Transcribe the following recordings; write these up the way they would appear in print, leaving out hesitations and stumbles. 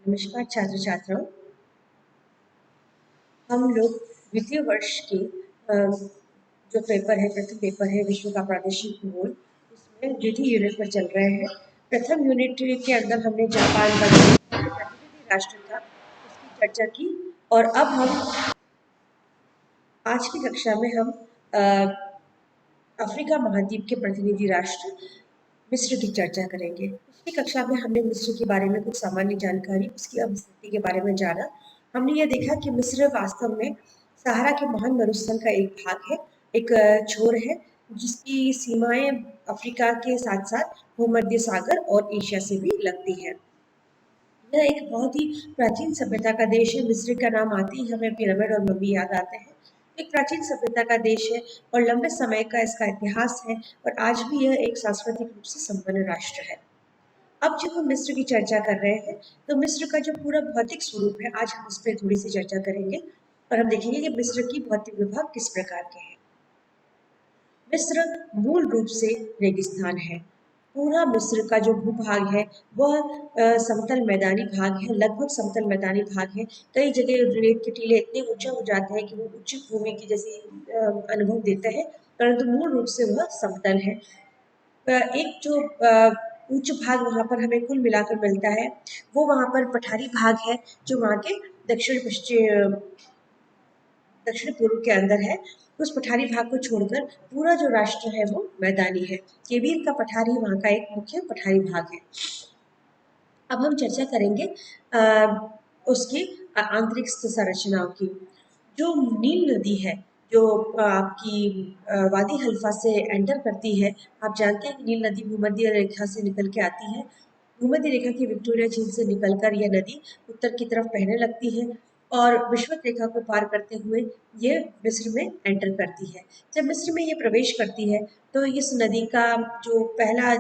नमस्कार छात्र छात्राओं। हम लोग द्वितीय वर्ष के जो पेपर है, प्रथम पेपर है विश्व का प्रादेशिक भूगोल, उसमें द्वितीय यूनिट पर चल रहे हैं। प्रथम यूनिट के अंदर हमने जापान का जो प्रतिनिधि राष्ट्र था उसकी चर्चा की और अब हम आज की कक्षा में हम अफ्रीका महाद्वीप के प्रतिनिधि राष्ट्र मिस्र की चर्चा करेंगे। पिछली कक्षा में हमने मिस्र के बारे में कुछ सामान्य जानकारी, उसकी अवस्थिति के बारे में जाना। हमने ये देखा कि मिस्र वास्तव में सहारा के महान मरुस्थल का एक भाग है, एक छोर है जिसकी सीमाएं अफ्रीका के साथ साथ भूमध्य सागर और एशिया से भी लगती है। यह एक बहुत ही प्राचीन सभ्यता का देश है। मिस्र का नाम आते ही हमें पिरामिड और मम्मी याद आते हैं। एक प्राचीन सभ्यता का देश है और लंबे समय का इसका इतिहास है और आज भी यह एक सांस्कृतिक रूप से संपन्न राष्ट्र है। अब जब हम मिस्र की चर्चा कर रहे हैं तो मिस्र का जो पूरा भौतिक स्वरूप है, आज हम उस पर थोड़ी सी चर्चा करेंगे और हम देखेंगे कि मिस्र की भौतिक विभाग किस प्रकार के हैं। मिस्र मूल रूप से रेगिस्तान है। पूरा मिस्र का जो भूभाग है वह समतल मैदानी भाग है, लगभग समतल मैदानी भाग है। कई जगह रेत के टीले इतने ऊंचे हो जाते हैं कि वो उच्च भूमि की जैसी अनुभव देते हैं, परंतु मूल रूप से वह समतल है। एक जो उच्च भाग वहाँ पर हमें कुल मिलाकर मिलता है वो वहाँ पर पठारी भाग है जो वहाँ के दक्षिण पूर्व के अंदर है। उस पठारी भाग को छोड़कर पूरा जो राष्ट्र है वो मैदानी है। केबीर का पठारी वहाँ का एक मुख्य पठारी भाग है। अब हम चर्चा करेंगे उसकी आंतरिक संरचनाओं की। जो नील नदी है जो आपकी वादी हल्फा से एंटर करती है, आप जानते हैं कि नील नदी भूमध्य रेखा से निकल के आती है। भूमध्य रेखा की विक्टोरिया झील से निकलकर यह नदी उत्तर की तरफ बहने लगती है और विषुवत रेखा को पार करते हुए ये मिस्र में एंटर करती है। जब मिस्र में ये प्रवेश करती है तो इस नदी का जो पहला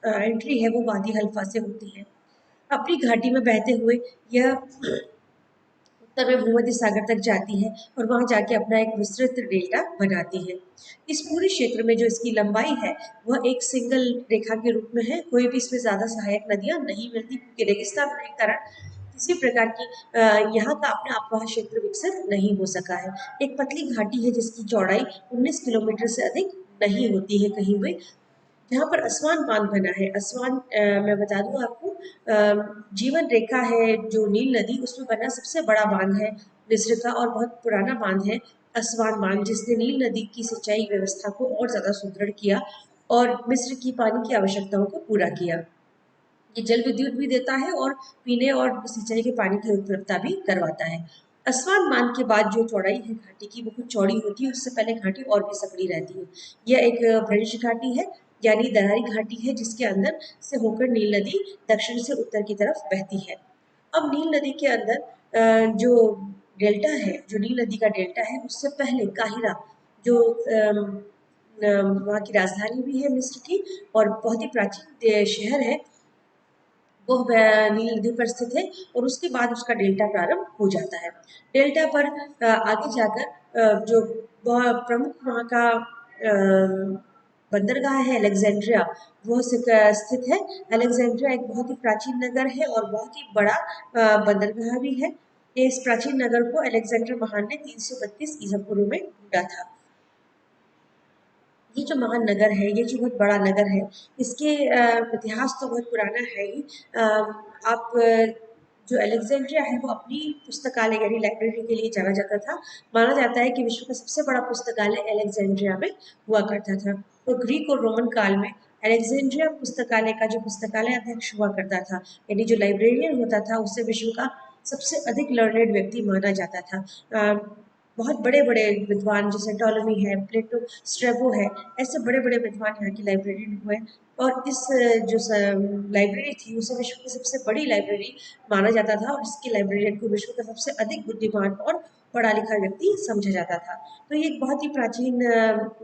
एंट्री है वो वादी हल्फा से होती है। अपनी घाटी में बहते हुए यह उत्तर में भूमध्य सागर तक जाती है और वहां जाके अपना एक विस्तृत डेल्टा बनाती है। इस पूरे क्षेत्र में जो इसकी लंबाई है वह एक सिंगल रेखा के रूप में है। कोई भी इसमें ज्यादा सहायक नदियां नहीं मिलती क्योंकि रेगिस्तान होने के कारण किसी प्रकार की यहाँ का अपना अपवाह क्षेत्र विकसित नहीं हो सका है। एक पतली घाटी है जिसकी चौड़ाई 19 किलोमीटर से अधिक नहीं होती है कहीं भी। जहाँ पर असवान बांध बना है, असवान मैं बता दूं आपको, जीवन रेखा है जो नील नदी उसमें बना सबसे बड़ा बांध है मिस्र का और बहुत पुराना बांध है असवान बांध, जिसने नील नदी की सिंचाई व्यवस्था को और ज्यादा सुदृढ़ किया और मिस्र की पानी की आवश्यकताओं को पूरा किया। ये जल विद्युत भी देता है और पीने और सिंचाई के पानी की उपलब्धता भी करवाता है। असवान बांध के बाद जो चौड़ाई है घाटी की वो कुछ चौड़ी होती है, उससे पहले घाटी और भी सकड़ी रहती है। यह एक ब्रज घाटी है यानी दरारी घाटी है जिसके अंदर से होकर नील नदी दक्षिण से उत्तर की तरफ बहती है। अब नील नदी के अंदर जो डेल्टा है, जो नील नदी का डेल्टा है, उससे पहले काहिरा जो वहाँ की राजधानी भी है मिस्र की और बहुत ही प्राचीन शहर है, वो नील नदी पर स्थित है और उसके बाद उसका डेल्टा प्रारंभ हो जाता है। डेल्टा पर आगे जाकर जो प्रमुख वहाँ का बंदरगाह है अलेक्जेंड्रिया, वो स्थित है। अलेक्जेंड्रिया एक बहुत ही प्राचीन नगर है और बहुत ही बड़ा बंदरगाह भी है। इस प्राचीन नगर को अलेक्जेंडर महान ने 332 ईसा पूर्व में ढूंढा था। ये जो महान नगर है, ये जो बहुत बड़ा नगर है, इसके इतिहास तो बहुत पुराना है ही। आप जो अलेक्जेंड्रिया है वो अपनी पुस्तकालय यानी लाइब्रेरी के लिए जाना जाता था। माना जाता है कि विश्व का सबसे बड़ा पुस्तकालय अलेक्जेंड्रिया में हुआ करता था। तो ग्रीक और रोमन काल में अलेक्जेंड्रिया पुस्तकालय का जो पुस्तकालय अध्यक्ष हुआ करता था यानी जो लाइब्रेरियन होता था उसे विश्व का सबसे अधिक लर्नेड व्यक्ति माना जाता था। बहुत बड़े बड़े विद्वान जैसे टॉलमी है, प्लेटो, स्ट्रेबो है, ऐसे बड़े बड़े विद्वान यहाँ की लाइब्रेरी हुए और इस जो लाइब्रेरी थी उसे विश्व की सबसे बड़ी लाइब्रेरी माना जाता था और इसकी लाइब्रेरियन को विश्व का सबसे अधिक बुद्धिमान और पढ़ा लिखा व्यक्ति समझा जाता था। तो ये एक बहुत ही प्राचीन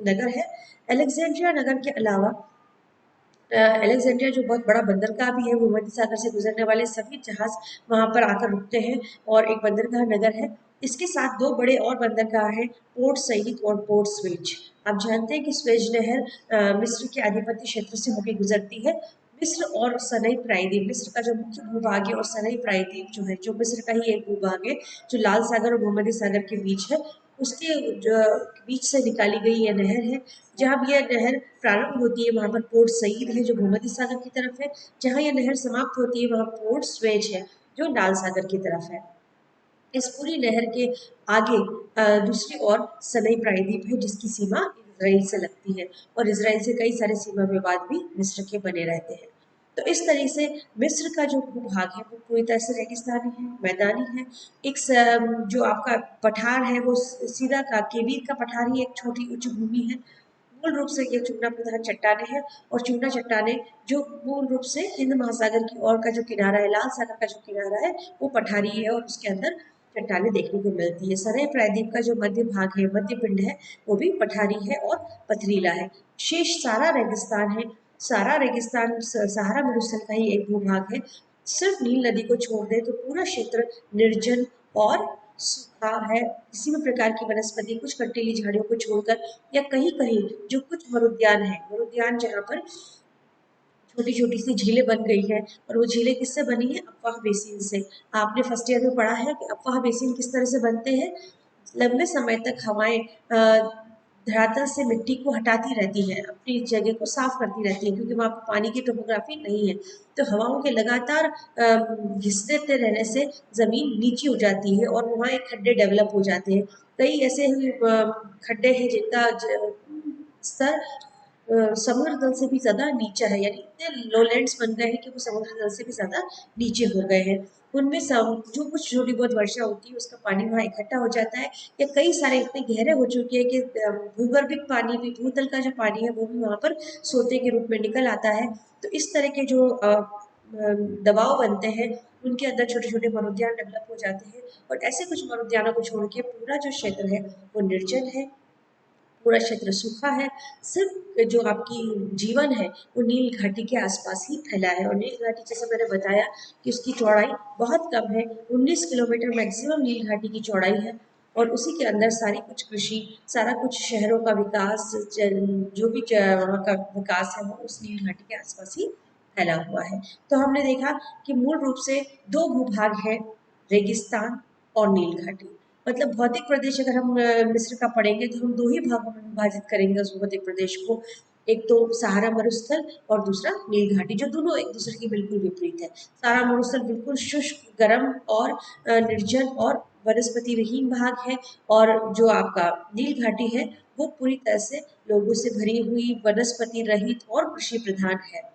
नगर है। अलेक्जेंड्रिया नगर के अलावा अलेक्जेंड्रिया जो बहुत बड़ा बंदरगाह भी है, भूमध्य सागर से गुजरने वाले सभी जहाज वहां पर आकर रुकते हैं और एक बंदरगाह नगर है। इसके साथ दो बड़े और बंदरगाह हैं, पोर्ट सईद और पोर्ट स्वेज। आप जानते हैं कि स्वेज नहर मिस्र के आधिपत्य क्षेत्र से होकर गुजरती है। मिस्र और सनई प्रायद्वीप, मिस्र का जो मुख्य भूभाग है और सनई प्रायद्वीप जो है, जो मिस्र का ही एक भूभाग है, जो लाल सागर और भूमध्य सागर के बीच है, उसके बीच से निकाली गई यह नहर है। जहाँ भी यह नहर प्रारंभ होती है वहाँ पर पोर्ट सईद है जो भूमध्य सागर की तरफ है, जहाँ यह नहर समाप्त होती है वहाँ पोर्ट स्वेज है जो लाल सागर की तरफ है। इस पूरी नहर के आगे दूसरी ओर सनई प्रायद्वीप है जिसकी सीमा इसराइल से लगती है, और इसराइल से कई सारे सीमा विवाद भी मिस्र के बने रहते हैं। तो इस तरह से मिस्र का जो भूभाग है वो पूरी तरह से रेगिस्तानी है, मैदानी है। जो आपका पठार है वो सीधा का केबीर का पठार ही एक छोटी उच्च भूमि है। मूल रूप से ये चूना प्रधान चट्टाने हैं, और चूना चट्टाने जो मूल रूप से हिंद महासागर की ओर का जो किनारा है, लाल सागर का जो किनारा है, वो पठारी है और उसके अंदर चट्टाने देखने को मिलती है। सरै प्रायद्वीप का जो मध्य भाग है, मध्य पिंड है, वो भी पठारी है और पथरीला है। शेष सारा रेगिस्तान है। सारा रेगिस्तान सहारा मरुस्थल का ही एक भूभाग है। सिर्फ नील नदी को छोड़ दे तो पूरा क्षेत्र निर्जन और सूखा है। किसी भी प्रकार की वनस्पति, कुछ कंटीली झाड़ियों को छोड़कर, या कहीं कहीं जो कुछ मरुद्यान है, मरुद्यान जहाँ पर छोटी छोटी सी झीलें बन गई है, और वो झीलें किससे बनी है? अफवाह बेसिन से। आपने फर्स्ट ईयर में पढ़ा है कि अफवाह बेसिन किस तरह से बनते हैं। लंबे समय तक हवाएं धरातल से मिट्टी को हटाती रहती है, अपनी जगह को साफ करती रहती है, क्योंकि वहाँ पर पानी की टोपोग्राफी नहीं है। तो हवाओं के लगातार घिसते रहने से जमीन नीची हो जाती है और वहाँ एक खड्डे डेवलप हो जाते हैं। कई ऐसे खड्डे हैं जिनका स्तर समुद्र तल से भी ज़्यादा नीचा है, यानी इतने लोलैंड्स बन गए हैं कि वो समुद्र तल से भी ज़्यादा नीचे हो गए हैं। उनमें जो कुछ छोटी बहुत वर्षा होती है उसका पानी वहाँ इकट्ठा हो जाता है, या कई सारे इतने गहरे हो चुके हैं कि भूगर्भिक पानी भी, भूतल का जो पानी है वो भी वहाँ पर सोते के रूप में निकल आता है। तो इस तरह के जो दबाव बनते हैं उनके अंदर छोटे छोटे मरुद्यान डेवलप हो जाते हैं, और ऐसे कुछ मरुद्यानों को छोड़ के पूरा जो क्षेत्र है वो निर्जन है, पूरा क्षेत्र सूखा है। सिर्फ जो आपकी जीवन है वो नील घाटी के आसपास ही फैला है, और नील घाटी जैसे मैंने बताया कि उसकी चौड़ाई बहुत कम है, 19 किलोमीटर मैक्सिमम नील घाटी की चौड़ाई है, और उसी के अंदर सारी कुछ कृषि, सारा कुछ शहरों का विकास, जो भी वहाँ का विकास है वो उस नील घाटी के आसपास ही फैला हुआ है। तो हमने देखा कि मूल रूप से दो भूभाग है, रेगिस्तान और नील घाटी। मतलब भौतिक प्रदेश अगर हम मिस्र का पढ़ेंगे तो हम दो ही भागों में विभाजित करेंगे उस भौतिक प्रदेश को। एक तो सहारा मरुस्थल और दूसरा नील घाटी, जो दोनों एक दूसरे के बिल्कुल विपरीत है। सहारा मरुस्थल बिल्कुल शुष्क, गर्म और निर्जन और वनस्पति रहीन भाग है, और जो आपका नील घाटी है वो पूरी तरह से लोगों से भरी हुई, वनस्पति रहित और कृषि प्रधान है।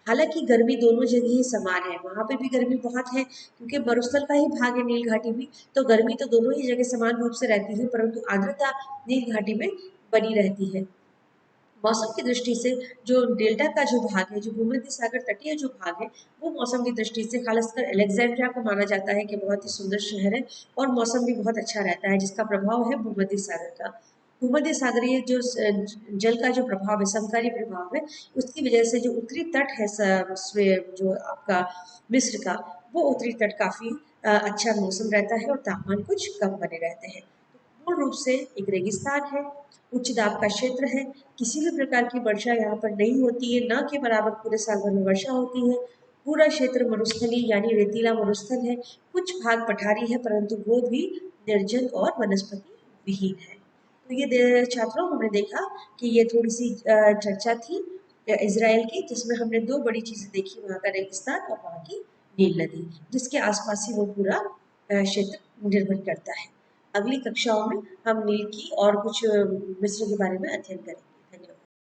हालांकि गर्मी दोनों जगह ही समान है, वहां पे भी गर्मी बहुत है क्योंकि मरुस्थल का ही भाग है नील घाटी भी, तो गर्मी तो दोनों ही जगह समान रूप से रहती है, परंतु आर्द्रता नील घाटी में बनी रहती है। मौसम की दृष्टि से जो डेल्टा का जो भाग है, जो भूमध्य सागर तटीय जो भाग है, वो मौसम की दृष्टि से खासकर अलेक्जेंड्रिया को माना जाता है कि बहुत ही सुंदर शहर है, और मौसम भी बहुत अच्छा रहता है, जिसका प्रभाव है भूमध्य सागर का। भूमध्य सागरीय जो जल का जो प्रभाव है, समकालीन प्रभाव है, उसकी वजह से जो उत्तरी तट है जो आपका मिस्र का, वो उत्तरी तट काफी अच्छा मौसम रहता है और तापमान कुछ कम बने रहते हैं। मूल रूप से एक रेगिस्तान है, उच्च दाब का क्षेत्र है, किसी भी प्रकार की वर्षा यहाँ पर नहीं होती है, न के बराबर पूरे साल भर में वर्षा होती है। पूरा क्षेत्र मरुस्थली यानी रेतीला मरुस्थल है, कुछ भाग पठारी है परंतु वो भी निर्जन और वनस्पति विहीन है। तो ये छात्रों हमने देखा कि ये थोड़ी सी चर्चा थी इसराइल की, जिसमें हमने दो बड़ी चीजें देखी, वहाँ का रेगिस्तान और वहाँ की नील नदी, जिसके आसपास ही वो पूरा क्षेत्र निर्भर करता है। अगली कक्षाओं में हम नील की और कुछ मिस्र के बारे में अध्ययन करेंगे।